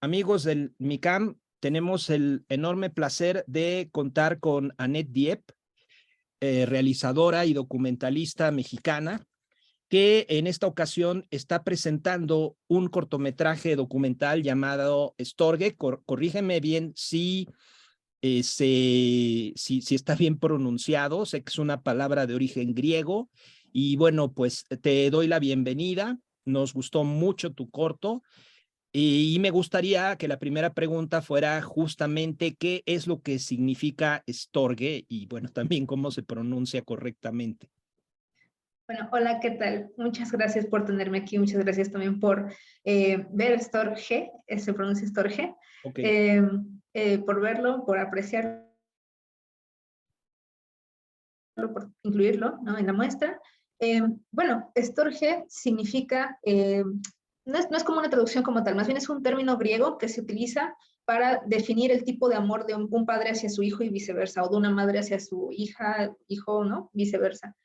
Amigos del MICAM, tenemos el enorme placer de contar con Annette Dieppe, realizadora y documentalista mexicana, que en esta ocasión está presentando un cortometraje documental llamado Storge. Corrígeme bien si está bien pronunciado. Sé que es una palabra de origen griego. Y bueno, pues te doy la bienvenida. Nos gustó mucho tu corto. Y me gustaría que la primera pregunta fuera justamente qué es lo que significa Storge y bueno, también cómo se pronuncia correctamente. Bueno, hola, ¿qué tal? Muchas gracias por tenerme aquí, muchas gracias también por ver Storge, se pronuncia Storge, Ok. eh, por verlo, por apreciarlo, por incluirlo, ¿no?, en la muestra. Bueno, Storge significa, no es como una traducción como tal, más bien es un término griego que se utiliza para definir el tipo de amor de un padre hacia su hijo y viceversa, o de una madre hacia su hija, hijo, ¿no? Viceversa.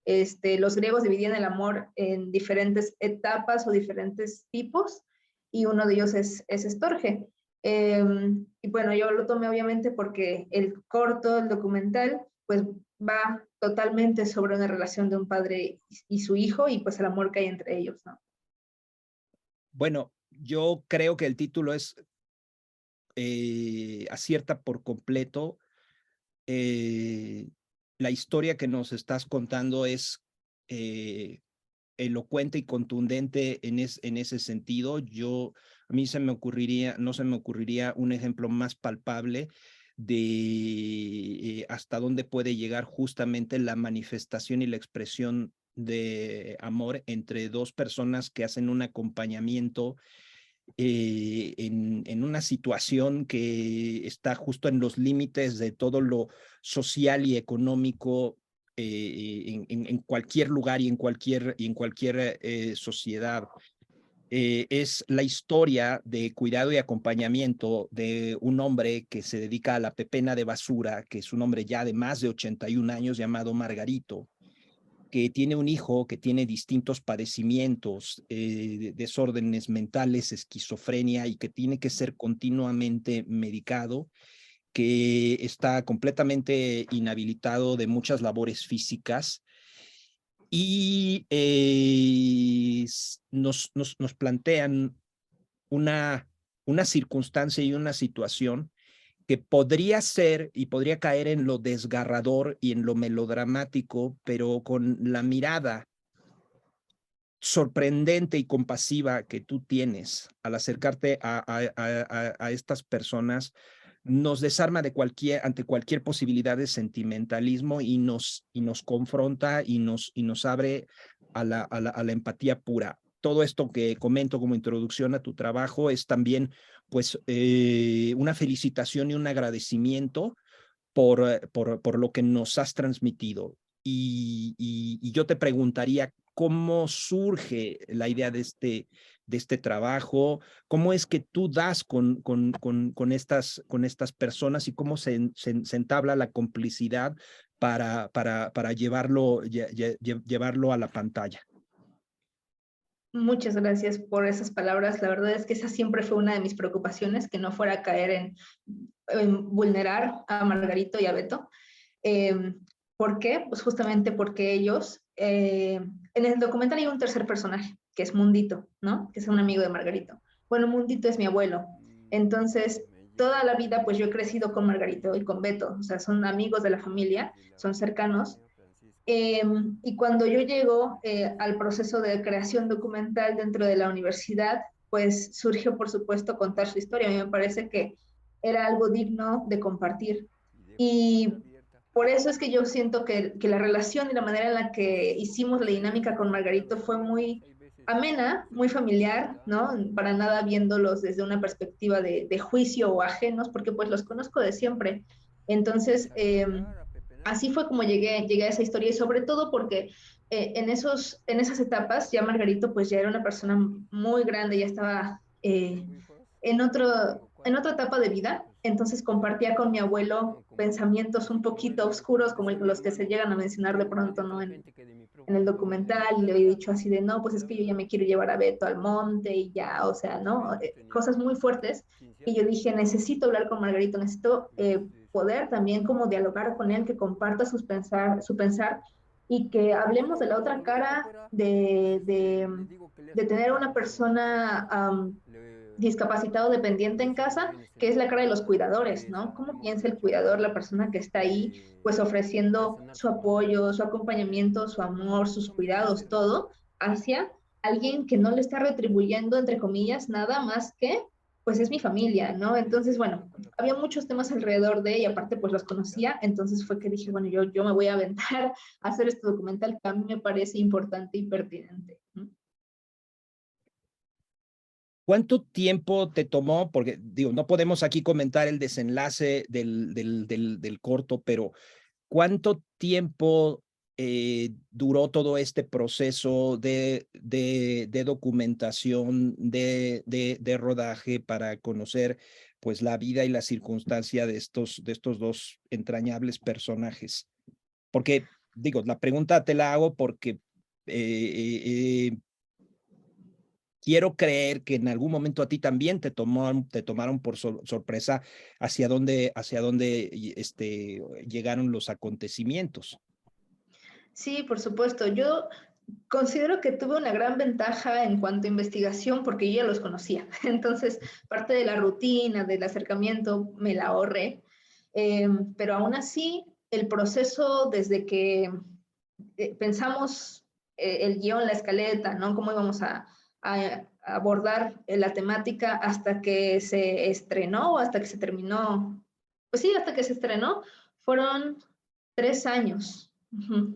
Los griegos dividían el amor en diferentes etapas o diferentes tipos, y uno de ellos es Storge. Y bueno, yo lo tomé obviamente porque el corto, el documental, pues va totalmente sobre una relación de un padre y su hijo, y pues el amor que hay entre ellos, ¿no? Bueno, yo creo que el título acierta por completo. Eh, la historia que nos estás contando es eh, elocuente y contundente en ese sentido. A mí no se me ocurriría un ejemplo más palpable de hasta dónde puede llegar justamente la manifestación y la expresión de amor entre dos personas que hacen un acompañamiento en una situación que está justo en los límites de todo lo social y económico en cualquier lugar y en cualquier sociedad. Es la historia de cuidado y acompañamiento de un hombre que se dedica a la pepena de basura, que es un hombre ya de más de 81 años llamado Margarito, que tiene un hijo que tiene distintos padecimientos, desórdenes mentales, esquizofrenia, y que tiene que ser continuamente medicado, que está completamente inhabilitado de muchas labores físicas. Y nos plantean una, una circunstancia y una situación que podría ser y podría caer en lo desgarrador y en lo melodramático, pero con la mirada sorprendente y compasiva que tú tienes al acercarte a estas personas, nos desarma ante cualquier posibilidad de sentimentalismo y nos confronta y nos abre a la empatía pura. Todo esto que comento como introducción a tu trabajo es también pues una felicitación y un agradecimiento por lo que nos has transmitido. Y yo te preguntaría cómo surge la idea de este trabajo, cómo es que tú das con estas personas y cómo se entabla la complicidad para llevarlo a la pantalla. Muchas gracias por esas palabras. La verdad es que esa siempre fue una de mis preocupaciones, que no fuera a caer en vulnerar a Margarito y a Beto. ¿Por qué? Pues justamente porque ellos, en el documental hay un tercer personaje, que es Mundito, ¿no? Que es un amigo de Margarito. Bueno, Mundito es mi abuelo. Entonces, toda la vida, pues yo he crecido con Margarito y con Beto, o sea, son amigos de la familia, son cercanos. Y cuando yo llego al proceso de creación documental dentro de la universidad, pues surgió, por supuesto, contar su historia. A mí me parece que era algo digno de compartir. Y por eso es que yo siento que la relación y la manera en la que hicimos la dinámica con Margarito fue muy amena, muy familiar, ¿no? Para nada viéndolos desde una perspectiva de juicio o ajenos, porque pues los conozco de siempre. Entonces, así fue como llegué a esa historia, y sobre todo porque en esas etapas ya Margarito pues ya era una persona muy grande, ya estaba en otra etapa de vida. entonces compartía con mi abuelo pensamientos un poquito oscuros, como los que se llegan a mencionar de pronto, ¿no? En el documental, y le había dicho así de, no, pues es que yo ya me quiero llevar a Beto al monte y ya, o sea, ¿no? Cosas muy fuertes. Y yo dije, necesito hablar con Margarito, necesito poder también como dialogar con él, que comparta su pensar y que hablemos de la otra cara de tener a una persona discapacitado dependiente en casa, que es la cara de los cuidadores, ¿no? ¿Cómo piensa el cuidador, la persona que está ahí, pues ofreciendo su apoyo, su acompañamiento, su amor, sus cuidados, todo, hacia alguien que no le está retribuyendo, entre comillas, nada más que, pues es mi familia, ¿no? Entonces, bueno, había muchos temas alrededor de ella, aparte pues los conocía, entonces fue que dije, bueno, yo me voy a aventar a hacer este documental que a mí me parece importante y pertinente, ¿no? ¿Cuánto tiempo te tomó? Porque digo, no podemos aquí comentar el desenlace del corto, pero ¿cuánto tiempo duró todo este proceso de documentación, de rodaje para conocer pues la vida y la circunstancia de estos dos entrañables personajes? Porque digo, la pregunta te la hago porque quiero creer que en algún momento a ti también te tomaron por sorpresa hacia dónde llegaron los acontecimientos. Sí, por supuesto. Yo considero que tuve una gran ventaja en cuanto a investigación porque yo ya los conocía. Entonces, parte de la rutina, del acercamiento, me la ahorré. Pero aún así, el proceso desde que pensamos el guión, la escaleta, ¿no? Cómo íbamos a abordar la temática hasta que se estrenó o hasta que se terminó. Pues sí, hasta que se estrenó, fueron 3 años.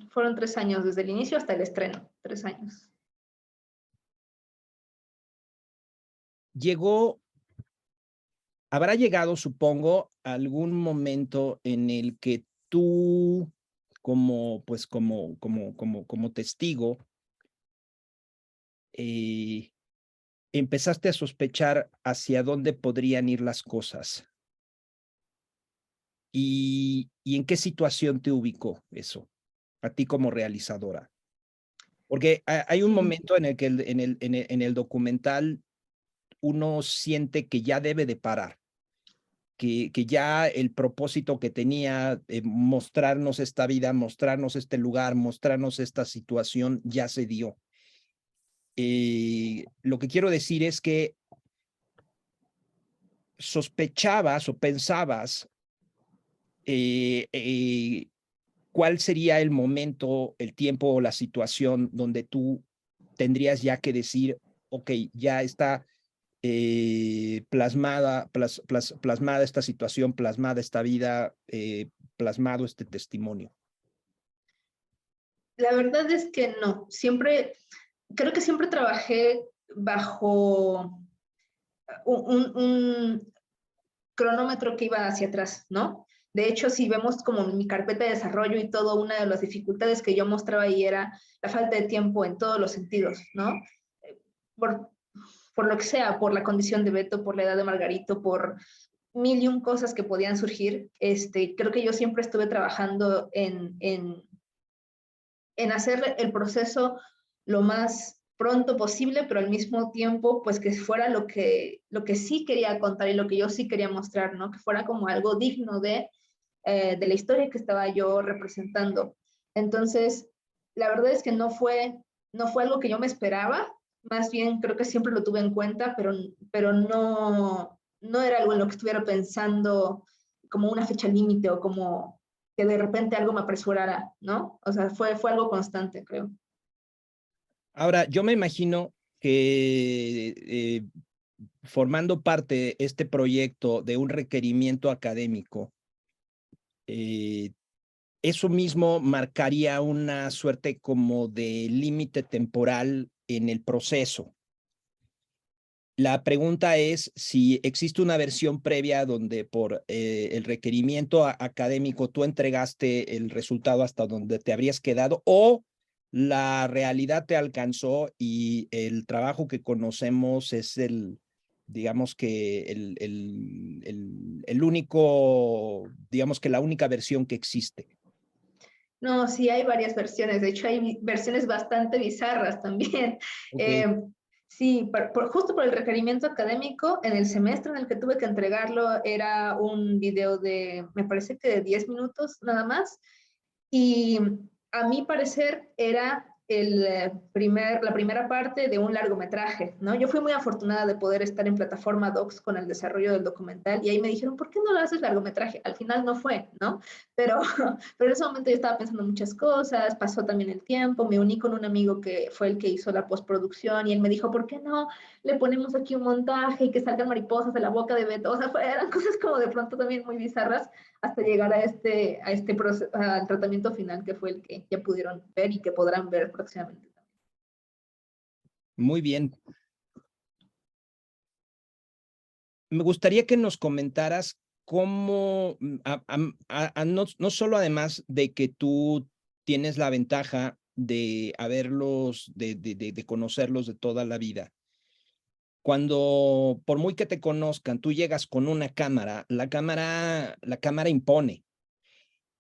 Fueron 3 años, desde el inicio hasta el estreno, 3 años. Habrá llegado, supongo, algún momento en el que tú, como testigo, empezaste a sospechar hacia dónde podrían ir las cosas. ¿Y en qué situación te ubicó eso, a ti como realizadora? Porque hay un momento en el que en el documental uno siente que ya debe de parar, que ya el propósito que tenía, mostrarnos esta vida, mostrarnos este lugar, mostrarnos esta situación, ya se dio. Lo que quiero decir es que sospechabas o pensabas cuál sería el momento, el tiempo o la situación donde tú tendrías ya que decir, ok, ya está plasmada esta situación, plasmada esta vida, plasmado este testimonio. La verdad es que no, creo que siempre trabajé bajo un cronómetro que iba hacia atrás, ¿no? De hecho, si vemos como mi carpeta de desarrollo y todo, una de las dificultades que yo mostraba ahí era la falta de tiempo en todos los sentidos, ¿no? Por, por lo que sea, por la condición de Beto, por la edad de Margarito, por mil y un cosas que podían surgir, creo que yo siempre estuve trabajando en hacer el proceso lo más pronto posible, pero al mismo tiempo, pues que fuera lo que sí quería contar y lo que yo sí quería mostrar, ¿no? Que fuera como algo digno de la historia que estaba yo representando. Entonces, la verdad es que no fue algo que yo me esperaba, más bien creo que siempre lo tuve en cuenta, pero no era algo en lo que estuviera pensando como una fecha límite o como que de repente algo me apresurara, ¿no? O sea, fue algo constante, creo. Ahora, yo me imagino que formando parte de este proyecto de un requerimiento académico, eso mismo marcaría una suerte como de límite temporal en el proceso. La pregunta es si existe una versión previa donde por el requerimiento académico tú entregaste el resultado hasta donde te habrías quedado o la realidad te alcanzó y el trabajo que conocemos es el digamos que el único, digamos que la única versión que existe. No, sí hay varias versiones, de hecho hay versiones bastante bizarras también. Okay. Sí, justo por el requerimiento académico, en el semestre en el que tuve que entregarlo era un video de, me parece que de 10 minutos nada más, y a mi parecer era la primera parte de un largometraje, ¿no? Yo fui muy afortunada de poder estar en plataforma Docs con el desarrollo del documental y ahí me dijeron, ¿por qué no lo haces largometraje? Al final no fue, ¿no? Pero, pero en ese momento yo estaba pensando muchas cosas, pasó también el tiempo, me uní con un amigo que fue el que hizo la postproducción y él me dijo, ¿por qué no le ponemos aquí un montaje y que salgan mariposas de la boca de Beto? O sea, eran cosas como de pronto también muy bizarras hasta llegar al tratamiento final, que fue el que ya pudieron ver y que podrán ver próximamente. Muy bien. Me gustaría que nos comentaras cómo, no solo además de que tú tienes la ventaja de haberlos, de conocerlos de toda la vida. Cuando, por muy que te conozcan, tú llegas con una cámara, la cámara impone.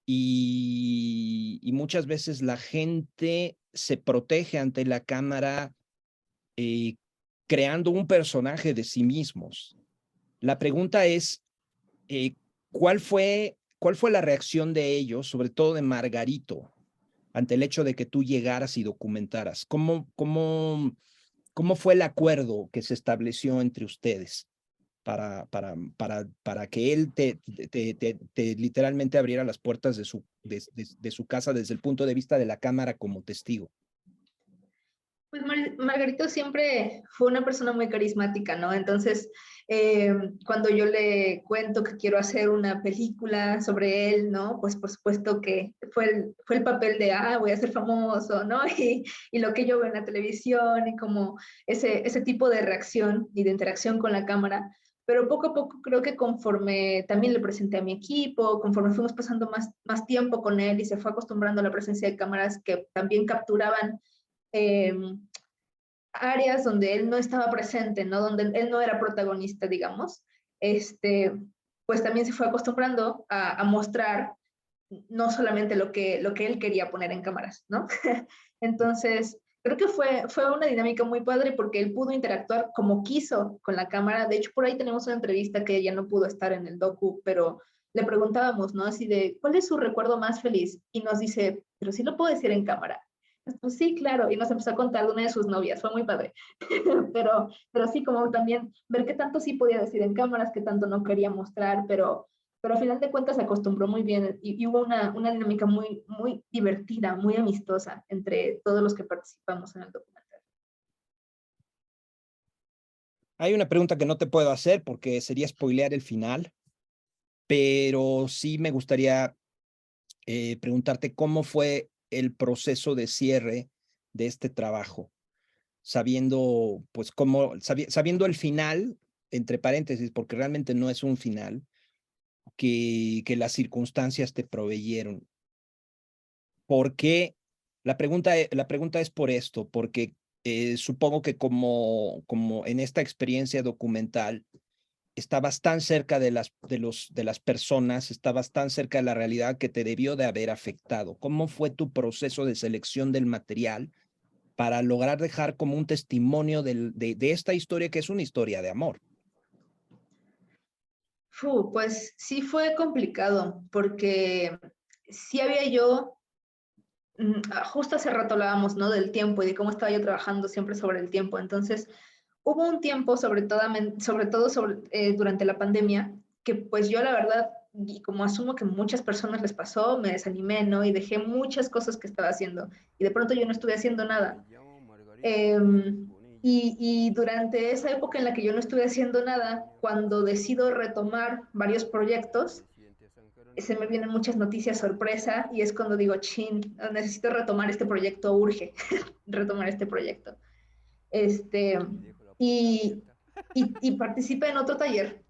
Y muchas veces la gente se protege ante la cámara creando un personaje de sí mismos. La pregunta es, ¿cuál fue la reacción de ellos, sobre todo de Margarito, ante el hecho de que tú llegaras y documentaras? ¿Cómo fue el acuerdo que se estableció entre ustedes para que él te literalmente abriera las puertas de su casa desde el punto de vista de la cámara como testigo? Pues Margarito siempre fue una persona muy carismática, ¿no? Entonces, cuando yo le cuento que quiero hacer una película sobre él, ¿no? Pues por supuesto que fue el papel de, voy a ser famoso, ¿no? Y lo que yo veo en la televisión y como ese tipo de reacción y de interacción con la cámara. Pero poco a poco creo que conforme también le presenté a mi equipo, conforme fuimos pasando más tiempo con él y se fue acostumbrando a la presencia de cámaras que también capturaban eh, áreas donde él no estaba presente, ¿no? Donde él no era protagonista, digamos, pues también se fue acostumbrando a mostrar no solamente lo que él quería poner en cámaras, ¿no? Entonces, creo que fue una dinámica muy padre porque él pudo interactuar como quiso con la cámara. De hecho, por ahí tenemos una entrevista que ella no pudo estar en el docu, pero le preguntábamos, ¿no? Así de, ¿cuál es su recuerdo más feliz? Y nos dice, pero sí lo puedo decir en cámara. Pues sí, claro, y nos empezó a contar de una de sus novias, fue muy padre. pero sí, como también ver qué tanto sí podía decir en cámaras, qué tanto no quería mostrar, pero al final de cuentas se acostumbró muy bien y hubo una dinámica muy divertida, muy amistosa entre todos los que participamos en el documental. Hay una pregunta que no te puedo hacer porque sería spoilear el final, pero sí me gustaría preguntarte cómo fue el proceso de cierre de este trabajo, sabiendo, pues, sabiendo el final, entre paréntesis, porque realmente no es un final, que las circunstancias te proveyeron. ¿Por qué? La pregunta es por esto, porque supongo que como en esta experiencia documental, estabas tan cerca de las personas, estabas tan cerca de la realidad que te debió de haber afectado. ¿Cómo fue tu proceso de selección del material para lograr dejar como un testimonio de esta historia que es una historia de amor? Pues sí fue complicado porque sí había yo, justo hace rato hablábamos, ¿no? Del tiempo y de cómo estaba yo trabajando siempre sobre el tiempo. Entonces, hubo un tiempo, durante la pandemia, que pues yo la verdad, y como asumo que muchas personas les pasó, me desanimé, ¿no? Y dejé muchas cosas que estaba haciendo. Y de pronto yo no estuve haciendo nada. Y durante esa época en la que yo no estuve haciendo nada, cuando decido retomar varios proyectos, se me vienen muchas noticias sorpresa y es cuando digo, chin, necesito retomar este proyecto, urge retomar este proyecto. Este, y, y participé en otro taller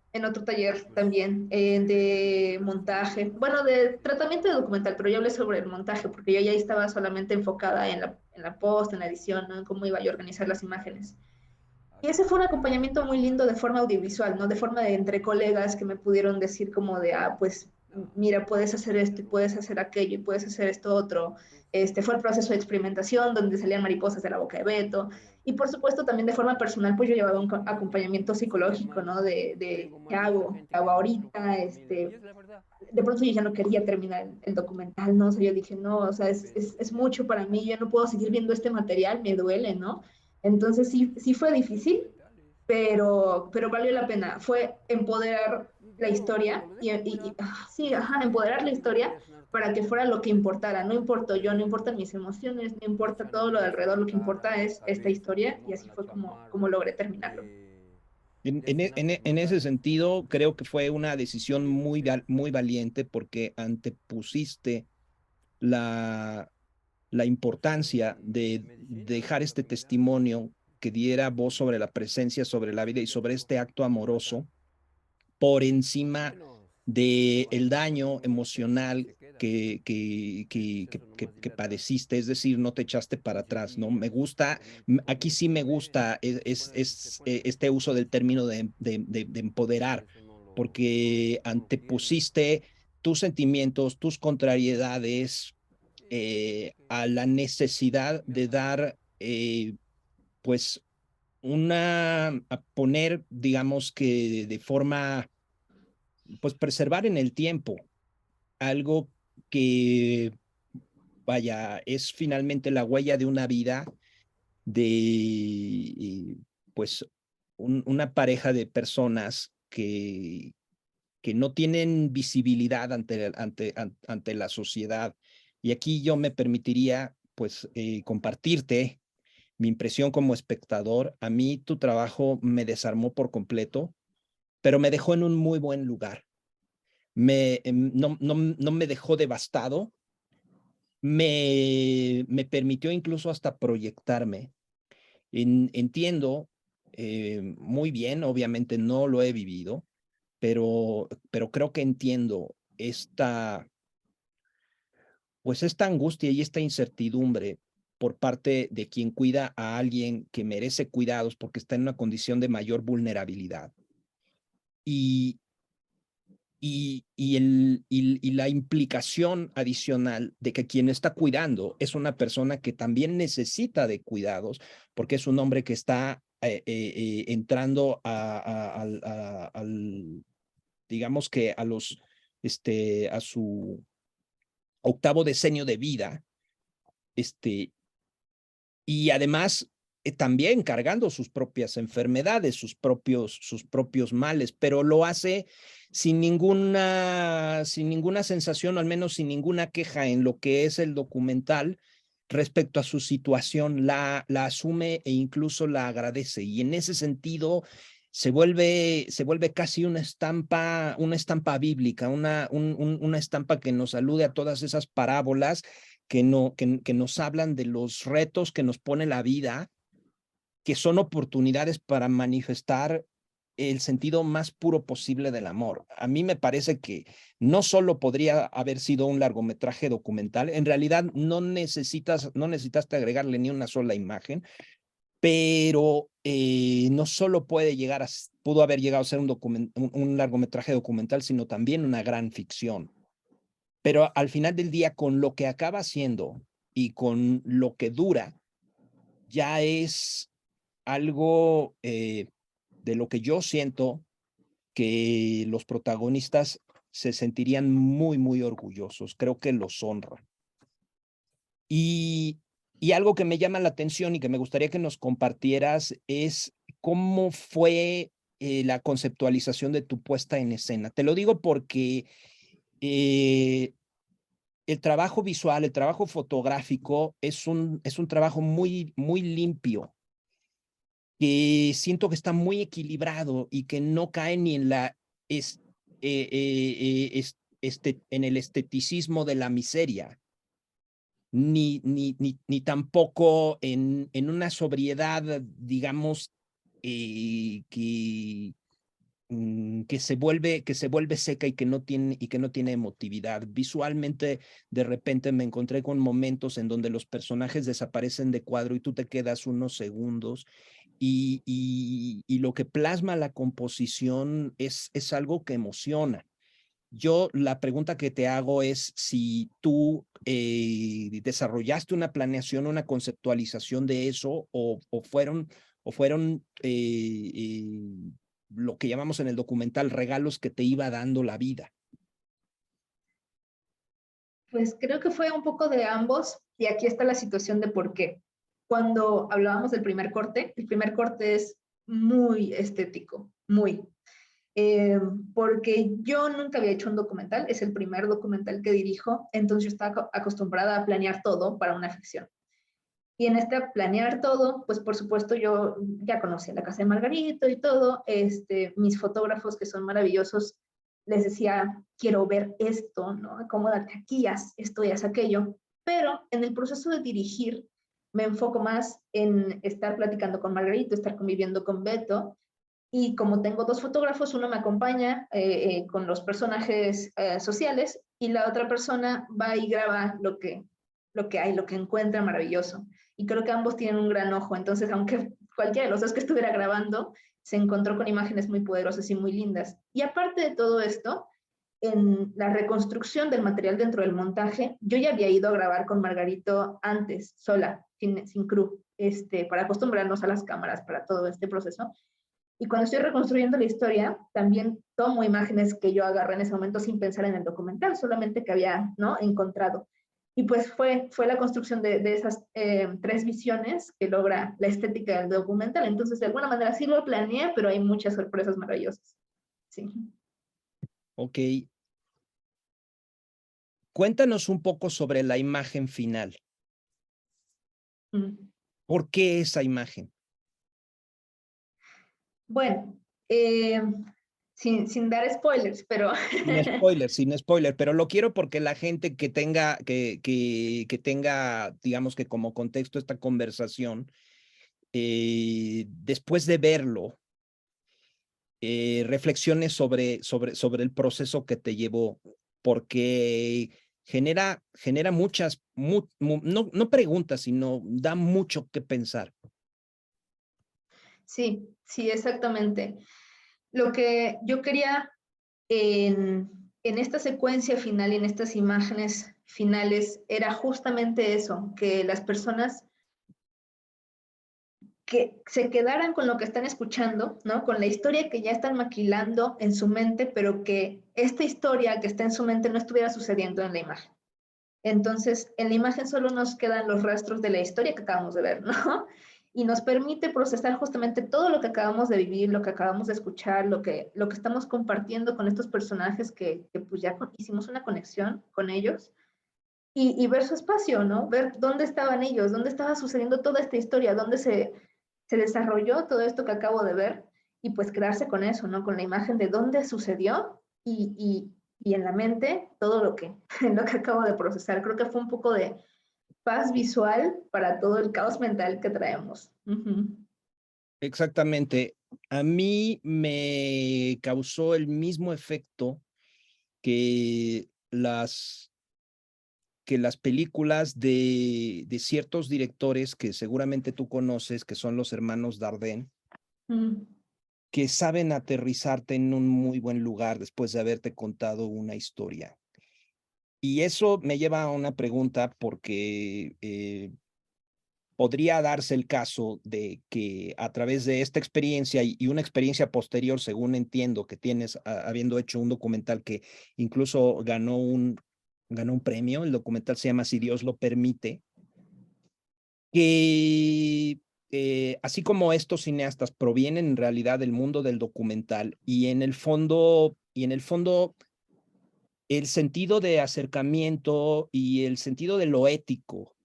también de montaje, bueno, de tratamiento de documental, pero yo hablé sobre el montaje porque yo ya estaba solamente enfocada en la post, en la edición, ¿no? En cómo iba yo a organizar las imágenes. Y ese fue un acompañamiento muy lindo de forma audiovisual, ¿no? De forma de entre colegas que me pudieron decir como de, ah, pues mira, puedes hacer esto y puedes hacer aquello y puedes hacer esto otro. Fue el proceso de experimentación donde salían mariposas de la boca de Beto. Y por supuesto también de forma personal, pues yo llevaba un acompañamiento psicológico, ¿no? De ¿qué hago? ¿Qué hago ahorita? De pronto yo ya no quería terminar el documental, ¿no? O sea, yo dije, no, o sea, es mucho para mí, yo no puedo seguir viendo este material, me duele, ¿no? Entonces sí fue difícil, pero valió la pena. Fue empoderar la historia sí, ajá, empoderar la historia para que fuera lo que importara. No importo yo, no importan mis emociones, no importa todo lo de alrededor, lo que importa es esta historia y así fue como logré terminarlo. En ese sentido, creo que fue una decisión muy valiente porque antepusiste la, la importancia de dejar este testimonio que diera voz sobre la presencia, sobre la vida y sobre este acto amoroso por encima del daño emocional que padeciste, es decir, no te echaste para atrás, ¿no? Me gusta, aquí sí me gusta este uso del término de empoderar, porque antepusiste tus sentimientos, tus contrariedades a la necesidad de dar, pues, a poner, digamos que de forma, pues, preservar en el tiempo algo que, vaya, es finalmente la huella de una vida de, pues, una pareja de personas que no tienen visibilidad ante la sociedad. Y aquí yo me permitiría, pues, compartirte mi impresión como espectador. A mí tu trabajo me desarmó por completo, pero me dejó en un muy buen lugar. No me dejó devastado, me permitió incluso hasta proyectarme. Entiendo muy bien, obviamente no lo he vivido, pero creo que entiendo pues esta angustia y esta incertidumbre por parte de quien cuida a alguien que merece cuidados porque está en una condición de mayor vulnerabilidad. Y, y la implicación adicional de que quien está cuidando es una persona que también necesita de cuidados, porque es un hombre que está entrando digamos que a su octavo decenio de vida, este, y además también cargando sus propias enfermedades, sus propios males, pero lo hace sin ninguna sensación, o al menos sin ninguna queja en lo que es el documental respecto a su situación, la asume e incluso la agradece. Y en ese sentido se vuelve casi una estampa bíblica, una estampa que nos alude a todas esas parábolas que nos hablan de los retos que nos pone la vida, que son oportunidades para manifestar el sentido más puro posible del amor. A mí me parece que no solo podría haber sido un largometraje documental, en realidad no necesitaste agregarle ni una sola imagen, pero no solo pudo haber llegado a ser un largometraje documental, sino también una gran ficción. Pero al final del día, con lo que acaba siendo y con lo que dura, ya es algo de lo que yo siento que los protagonistas se sentirían muy orgullosos. Creo que los honra. Y, y algo que me llama la atención y que me gustaría que nos compartieras es cómo fue la conceptualización de tu puesta en escena. Te lo digo porque el trabajo visual, el trabajo fotográfico es un trabajo muy limpio, que siento que está muy equilibrado y que no cae ni en es, en el esteticismo de la miseria, ni tampoco en una sobriedad, digamos, que se vuelve seca y que no tiene emotividad. Visualmente, de repente me encontré con momentos en donde los personajes desaparecen de cuadro y tú te quedas unos segundos y lo que plasma la composición es algo que emociona. Yo la pregunta que te hago es si tú desarrollaste una planeación, una conceptualización de eso o fueron lo que llamamos en el documental regalos que te iba dando la vida. Pues creo que fue un poco de ambos y aquí está la situación de por qué. Cuando hablábamos del primer corte, el primer corte es muy estético, muy. Porque yo nunca había hecho un documental, es el primer documental que dirijo, entonces yo estaba acostumbrada a planear todo para una ficción. Y en este planear todo, pues por supuesto yo ya conocí la casa de Margarito y todo, mis fotógrafos que son maravillosos, les decía, quiero ver esto, ¿no? Acomódate aquí, haz esto y haz aquello. Pero en el proceso de dirigir, me enfoco más en estar platicando con Margarito, estar conviviendo con Beto, y como tengo dos fotógrafos, uno me acompaña con los personajes sociales y la otra persona va y graba lo que hay, lo que encuentra maravilloso. Y creo que ambos tienen un gran ojo, entonces aunque cualquiera de los dos que estuviera grabando, se encontró con imágenes muy poderosas y muy lindas. Y aparte de todo esto, en la reconstrucción del material dentro del montaje, yo ya había ido a grabar con Margarito antes, sola, sin crew, para acostumbrarnos a las cámaras, para todo este proceso. Y cuando estoy reconstruyendo la historia, también tomo imágenes que yo agarré en ese momento sin pensar en el documental, solamente que había, ¿no?, encontrado. Y pues fue la construcción de esas tres visiones que logra la estética del documental. Entonces, de alguna manera sí lo planeé, pero hay muchas sorpresas maravillosas. Sí. Ok. Cuéntanos un poco sobre la imagen final. Mm. ¿Por qué esa imagen? Bueno, sin dar spoilers, pero... Sin spoiler, pero lo quiero porque la gente que tenga, digamos que como contexto esta conversación, después de verlo, reflexiones sobre el proceso que te llevó, porque genera muchas, no preguntas, sino da mucho que pensar. Sí, sí, exactamente. Lo que yo quería en esta secuencia final y en estas imágenes finales era justamente eso, que las personas que se quedaran con lo que están escuchando, ¿no? Con la historia que ya están maquilando en su mente, pero que esta historia que está en su mente no estuviera sucediendo en la imagen. Entonces, en la imagen solo nos quedan los rastros de la historia que acabamos de ver, ¿no? Y nos permite procesar justamente todo lo que acabamos de vivir, lo que acabamos de escuchar, lo que estamos compartiendo con estos personajes que pues ya hicimos una conexión con ellos y ver su espacio, ¿no? Ver dónde estaban ellos, dónde estaba sucediendo toda esta historia, dónde se desarrolló todo esto que acabo de ver y pues quedarse con eso, ¿no? Con la imagen de dónde sucedió y en la mente todo lo que acabo de procesar. Creo que fue un poco de paz visual para todo el caos mental que traemos. Exactamente. A mí me causó el mismo efecto que las películas de ciertos directores que seguramente tú conoces, que son los hermanos Dardenne, que saben aterrizarte en un muy buen lugar después de haberte contado una historia. Y eso me lleva a una pregunta porque podría darse el caso de que a través de esta experiencia y una experiencia posterior, según entiendo que tienes, habiendo hecho un documental que incluso ganó un premio, el documental se llama Si Dios lo permite, que así como estos cineastas provienen en realidad del mundo del documental y en el fondo, el sentido de acercamiento y el sentido de lo ético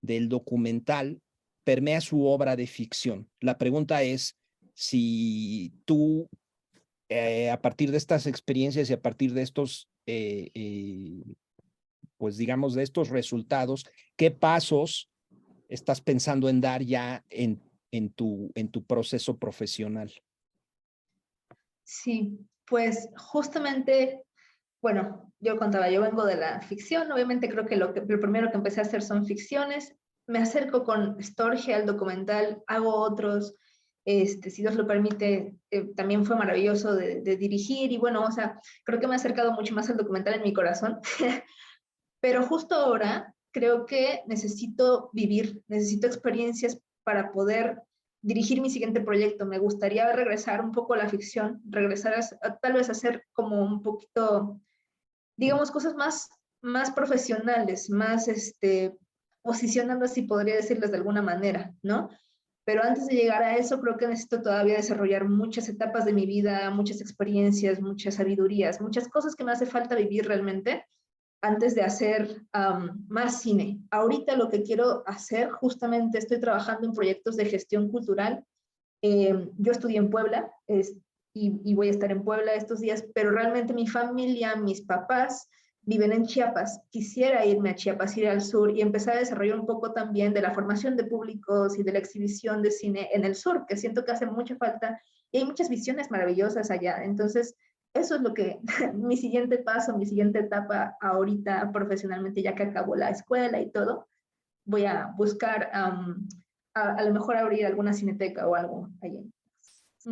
del documental permea su obra de ficción. La pregunta es si tú, a partir de estas experiencias y a partir de estos, pues digamos, de estos resultados, ¿qué pasos estás pensando en dar ya en tu proceso profesional? Sí, pues justamente, bueno, yo contaba, yo vengo de la ficción, obviamente creo que lo primero que empecé a hacer son ficciones, me acerco con Storge al documental, hago otros, si Dios lo permite, también fue maravilloso de dirigir y bueno, o sea, creo que me ha acercado mucho más al documental en mi corazón, pero justo ahora creo que necesito vivir, necesito experiencias para poder dirigir mi siguiente proyecto. Me gustaría regresar un poco a la ficción, regresar tal vez a hacer como un poquito, digamos, cosas más profesionales, más posicionando, así podría decirles de alguna manera, ¿no? Pero antes de llegar a eso, creo que necesito todavía desarrollar muchas etapas de mi vida, muchas experiencias, muchas sabidurías, muchas cosas que me hace falta vivir realmente antes de hacer más cine. Ahorita lo que quiero hacer, justamente estoy trabajando en proyectos de gestión cultural. Yo estudié en Puebla y voy a estar en Puebla estos días, pero realmente mi familia, mis papás viven en Chiapas. Quisiera irme a Chiapas, ir al sur y empezar a desarrollar un poco también de la formación de públicos y de la exhibición de cine en el sur, que siento que hace mucha falta y hay muchas visiones maravillosas allá. Entonces, eso es lo que, mi siguiente paso, mi siguiente etapa ahorita profesionalmente, ya que acabó la escuela y todo, voy a buscar a lo mejor abrir alguna cineteca o algo allí.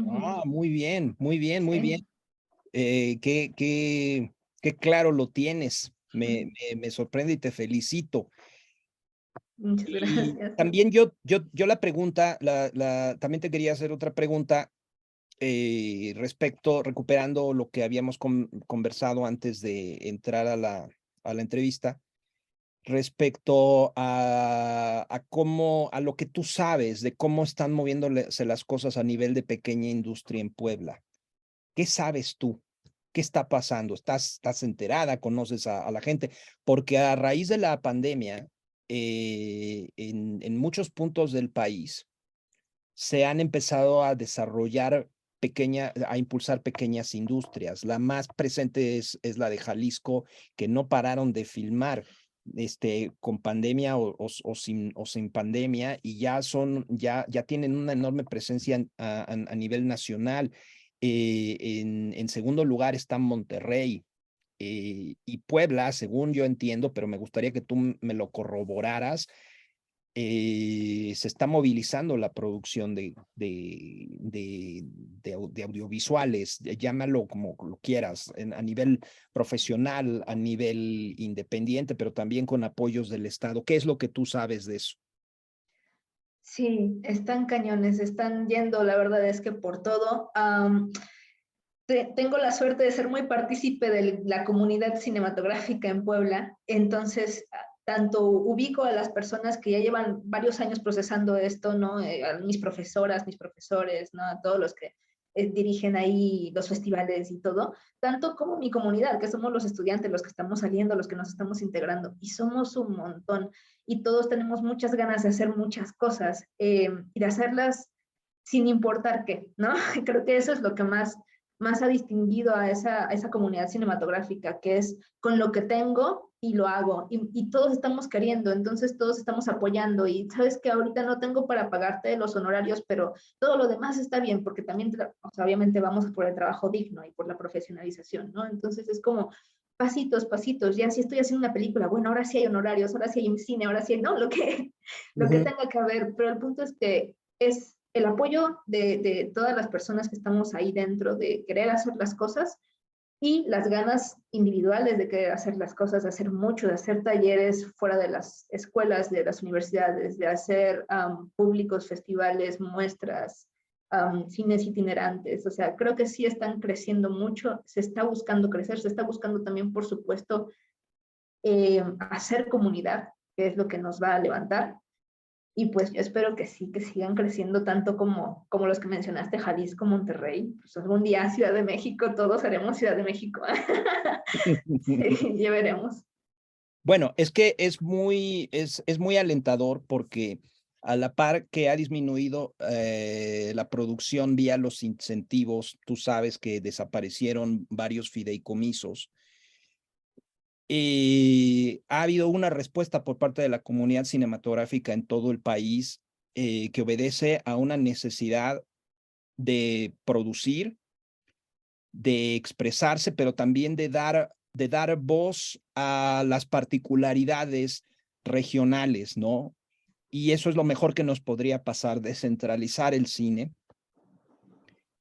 Ah, muy bien, muy bien, muy bien. Sí. Qué claro lo tienes. Me sorprende y te felicito. Muchas Y gracias. también yo la pregunta, también te quería hacer otra pregunta recuperando lo que habíamos conversado antes de entrar a la entrevista, respecto a cómo, a lo que tú sabes de cómo están moviéndose las cosas a nivel de pequeña industria en Puebla. ¿Qué sabes tú? ¿Qué está pasando? ¿Estás enterada? ¿Conoces a la gente? Porque a raíz de la pandemia, en muchos puntos del país se han empezado a desarrollar a impulsar pequeñas industrias. La más presente es la de Jalisco, que no pararon de filmar con pandemia o sin pandemia, y ya tienen una enorme presencia a nivel nacional. En segundo lugar está Monterrey, y Puebla, según yo entiendo, pero me gustaría que tú me lo corroboraras. Se está movilizando la producción de audiovisuales, llámalo como lo quieras, a nivel profesional, a nivel independiente, pero también con apoyos del Estado. ¿Qué es lo que tú sabes de eso? Sí, están cañones, están yendo, la verdad es que por todo. Tengo la suerte de ser muy partícipe de la comunidad cinematográfica en Puebla, entonces tanto ubico a las personas que ya llevan varios años procesando esto, ¿no? A mis profesoras, mis profesores, ¿no? A todos los que dirigen ahí los festivales y todo, tanto como mi comunidad, que somos los estudiantes, los que estamos saliendo, los que nos estamos integrando, y somos un montón, y todos tenemos muchas ganas de hacer muchas cosas y de hacerlas sin importar qué, ¿no? Creo que eso es lo que más ha distinguido a esa comunidad cinematográfica, que es con lo que tengo y lo hago. Y todos estamos queriendo, entonces todos estamos apoyando. Y sabes que ahorita no tengo para pagarte los honorarios, pero todo lo demás está bien, porque también, o sea, obviamente vamos por el trabajo digno y por la profesionalización, ¿no? Entonces es como pasitos, pasitos. Ya si estoy haciendo una película, bueno, ahora sí hay honorarios, ahora sí hay un cine, ahora sí hay, ¿no? Lo que tenga que haber. Pero el punto es que es el apoyo de todas las personas que estamos ahí dentro, de querer hacer las cosas y las ganas individuales de querer hacer las cosas, de hacer mucho, de hacer talleres fuera de las escuelas, de las universidades, de hacer públicos, festivales, muestras, cines itinerantes. O sea, creo que sí están creciendo mucho, se está buscando crecer, se está buscando también, por supuesto, hacer comunidad, que es lo que nos va a levantar. Y pues yo espero que sí, que sigan creciendo tanto como los que mencionaste, Jalisco, Monterrey. Pues algún día Ciudad de México, todos haremos Ciudad de México. Sí, ya veremos. Bueno, es que es muy alentador, porque a la par que ha disminuido la producción vía los incentivos, tú sabes que desaparecieron varios fideicomisos. Ha habido una respuesta por parte de la comunidad cinematográfica en todo el país, que obedece a una necesidad de producir, de expresarse, pero también de dar voz a las particularidades regionales, ¿no? y eso es lo mejor que nos podría pasar, descentralizar el cine.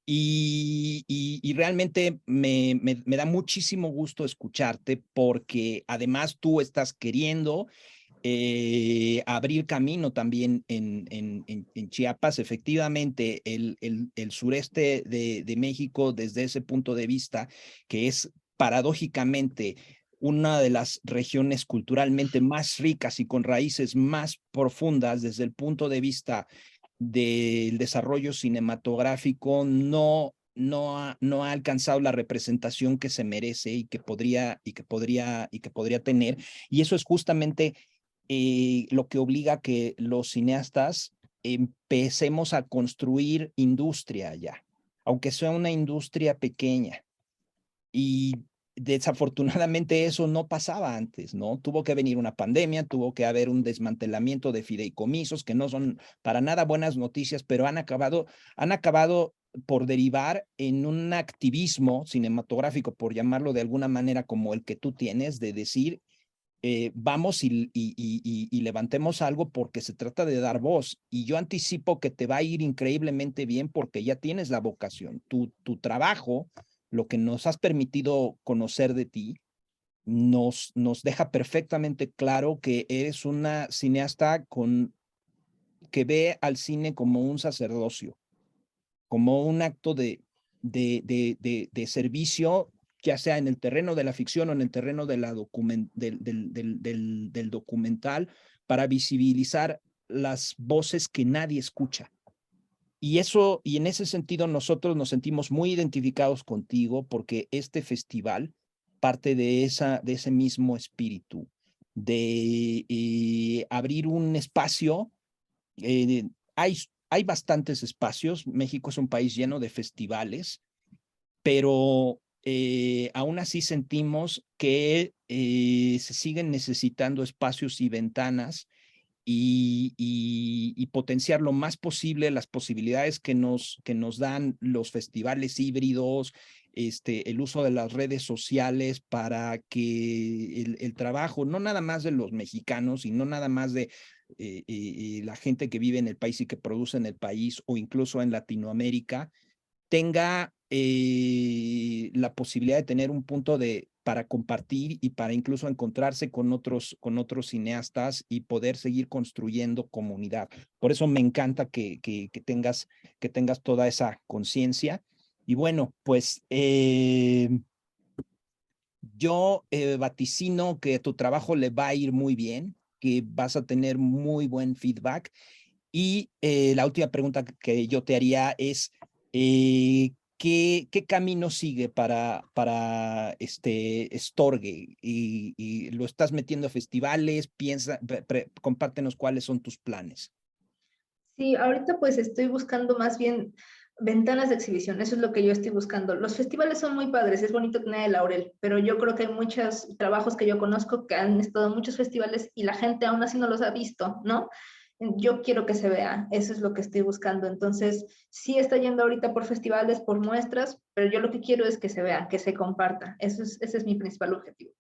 Y realmente me da muchísimo gusto escucharte porque además tú estás queriendo abrir camino también en Chiapas. Efectivamente, el sureste de México, desde ese punto de vista, que es paradójicamente una de las regiones culturalmente más ricas y con raíces más profundas desde el punto de vista del desarrollo cinematográfico, no ha alcanzado la representación que se merece y que podría tener. Y eso es justamente lo que obliga a que los cineastas empecemos a construir industria allá, aunque sea una industria pequeña. Y desafortunadamente eso no pasaba antes, ¿no? Tuvo que venir una pandemia, tuvo que haber un desmantelamiento de fideicomisos que no son para nada buenas noticias, pero han acabado por derivar en un activismo cinematográfico, por llamarlo de alguna manera, como el que tú tienes, de decir, vamos y levantemos algo porque se trata de dar voz. Y yo anticipo que te va a ir increíblemente bien porque ya tienes la vocación. Tu trabajo, lo que nos has permitido conocer de ti, nos deja perfectamente claro que eres una cineasta que ve al cine como un sacerdocio, como un acto de servicio, ya sea en el terreno de la ficción o en el terreno de del documental, para visibilizar las voces que nadie escucha. Y en ese sentido nosotros nos sentimos muy identificados contigo porque este festival parte de ese mismo espíritu, de abrir un espacio. eh, hay, hay bastantes espacios. México es un país lleno de festivales, pero aún así sentimos que se siguen necesitando espacios y ventanas y potenciar lo más posible las posibilidades que nos dan los festivales híbridos, el uso de las redes sociales para que el trabajo, no nada más de los mexicanos y no nada más de la gente que vive en el país y que produce en el país o incluso en Latinoamérica, tenga la posibilidad de tener un punto para compartir y para incluso encontrarse con otros cineastas y poder seguir construyendo comunidad. Por eso me encanta que tengas toda esa conciencia. Y bueno, pues yo vaticino que tu trabajo le va a ir muy bien, que vas a tener muy buen feedback. Y la última pregunta que yo te haría es, ¿qué camino sigue para Storge? ¿Y lo estás metiendo a festivales? Compártenos cuáles son tus planes. Sí, ahorita pues estoy buscando más bien ventanas de exhibición, eso es lo que yo estoy buscando. Los festivales son muy padres, es bonito tener el laurel, pero yo creo que hay muchos trabajos que yo conozco que han estado en muchos festivales y la gente aún así no los ha visto, ¿no? Yo quiero que se vea, eso es lo que estoy buscando. Entonces, sí está yendo ahorita por festivales, por muestras, pero yo lo que quiero es que se vea, que se comparta. Ese es mi principal objetivo.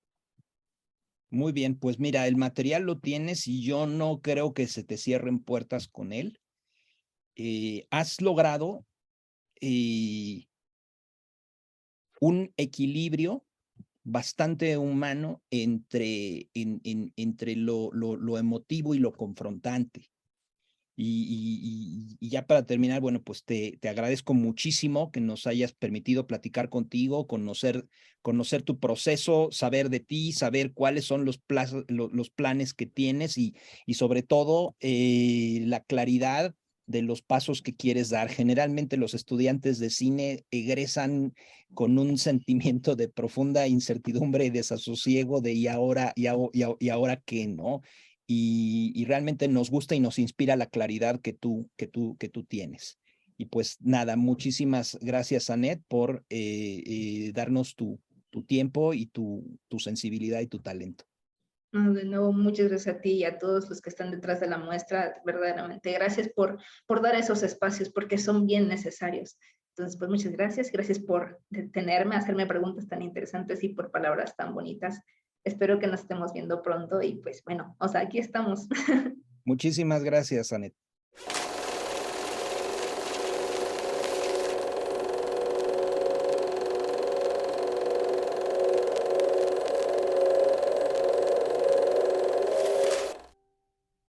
Muy bien, pues mira, el material lo tienes y yo no creo que se te cierren puertas con él. Has logrado eh, un equilibrio bastante humano entre lo emotivo y lo confrontante. Y ya para terminar, bueno, pues te agradezco muchísimo que nos hayas permitido platicar contigo, conocer tu proceso, saber de ti, saber cuáles son los planes que tienes y sobre todo la claridad de los pasos que quieres dar. Generalmente los estudiantes de cine egresan con un sentimiento de profunda incertidumbre y desasosiego de y ahora qué, ¿no? Y realmente nos gusta y nos inspira la claridad que tú tienes. Y pues nada, muchísimas gracias, Anet, por darnos tu tiempo y tu sensibilidad y tu talento. No, de nuevo, muchas gracias a ti y a todos los que están detrás de la muestra, verdaderamente. Gracias por dar esos espacios, porque son bien necesarios. Entonces, pues muchas gracias. Gracias por detenerme, hacerme preguntas tan interesantes y por palabras tan bonitas. Espero que nos estemos viendo pronto y pues bueno, o sea, aquí estamos. Muchísimas gracias, Anet.